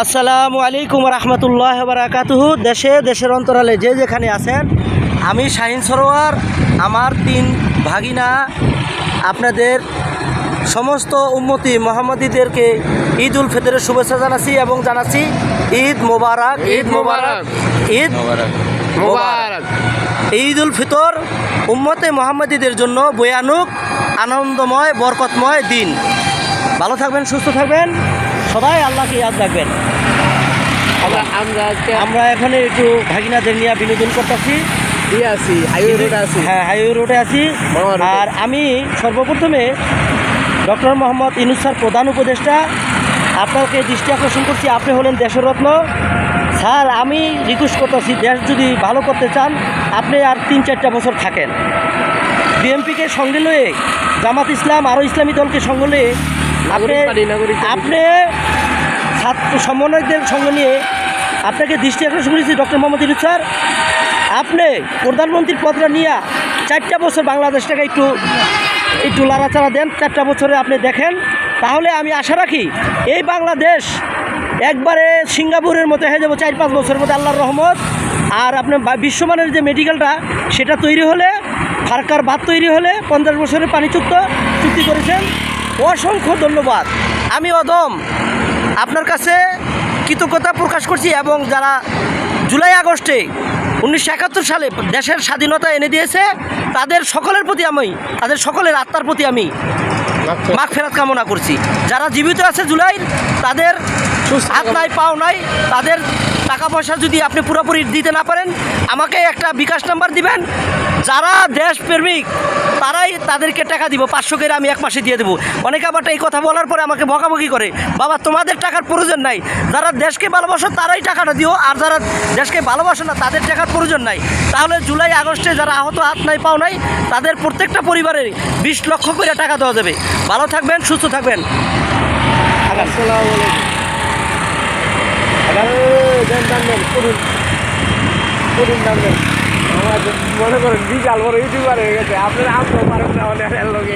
আসসালামু আলাইকুম রহমতুল্লাহ বারাকাতুহু। দেশের অন্তরালে যে যেখানে আছেন, আমি শাহিন সরোয়ার, আমার 3 ভাগিনা আপনাদের সমস্ত উম্মতি মোহাম্মদীদেরকে ঈদ উল ফিতরের শুভেচ্ছা জানাচ্ছি এবং জানাচ্ছি ঈদ মোবারক, ঈদ মোবারক, ঈদ মোবারক। ঈদ উল ফিতর উম্মতে মোহাম্মদীদের জন্য ভয়ানক আনন্দময় বরকতময় দিন। ভালো থাকবেন, সুস্থ থাকবেন, সবাই আল্লাহকে ইয়াদ রাখবেন। আমরা এখানে একটু ভাগিনাদের নিয়ে বিনোদন করতেছি। হাইওয়ে রোডে আছি। আর আমি সর্বপ্রথমে ডক্টর মোহাম্মদ ইউনূস স্যার, প্রধান উপদেষ্টা, আপনাকে দৃষ্টি আকর্ষণ করছি। আপনি হলেন দেশরত্ন স্যার। আমি রিকোয়েস্ট করতেছি, দেশ যদি ভালো করতে চান আপনি আর 3-4টা বছর থাকেন। বিএনপিকে সঙ্গে লয়ে, জামাত ইসলাম আরও ইসলামী দলকে সঙ্গে লয়ে আপনি ছাত্র সমন্বয়কদের সঙ্গে নিয়ে আপনাকে দৃষ্টি আকর্ষণ করেছি। ডক্টর মোহাম্মদ ইউনূস স্যার, আপনি প্রধানমন্ত্রীর পদটা নিয়ে 4টা বছর বাংলাদেশটাকে একটু লাড়াচাড়া দেন। 4টা বছরে আপনি দেখেন, তাহলে আমি আশা রাখি এই বাংলাদেশ একবারে সিঙ্গাপুরের মতো হয়ে যাবো 4-5 বছরের মধ্যে, আল্লাহর রহমত। আর আপনার বিশ্বমানের যে মেডিকেলটা সেটা তৈরি হলে, ফারকার বাঁধ তৈরি হলে, 50 বছরের পানি চুক্তি করেছেন, অসংখ্য ধন্যবাদ। আমি অদম আপনার কাছে কৃতজ্ঞতা প্রকাশ করছি। এবং যারা জুলাই আগস্টে 1971 সালে দেশের স্বাধীনতা এনে দিয়েছে, তাদের সকলের প্রতি তাদের সকলের আত্মার প্রতি আমি মাগফিরাত কামনা করছি। যারা জীবিত আছে জুলাইয়ের, তাদের হাত নাই পাও নাই, তাদের টাকা পয়সা যদি আপনি পুরোপুরি দিতে না পারেন, আমাকে একটা বিকাশ নাম্বার দিবেন। যারা দেশপ্রেমিক তারাই তাদেরকে টাকা দিব, 500 করে আমি 1 মাসে দিয়ে দেবো। অনেকে আবার এই কথা বলার পরে আমাকে বকাবকি করে, বাবা তোমাদের টাকার প্রয়োজন নাই, যারা দেশকে ভালোবাসো তারাই টাকাটা দিও, আর যারা দেশকে ভালোবাসো না তাদের টাকার প্রয়োজন নাই। তাহলে জুলাই আগস্টে যারা আহত, হাত নাই পাও নাই, তাদের প্রত্যেকটা পরিবারে 20 লক্ষ করে টাকা দেওয়া যাবে। ভালো থাকবেন, সুস্থ থাকবেন। মনে করেন বিশাল বড় ইউটিউবার হয়ে গেছে, আপনারা আসতেও পারেন না অনেক লোকে।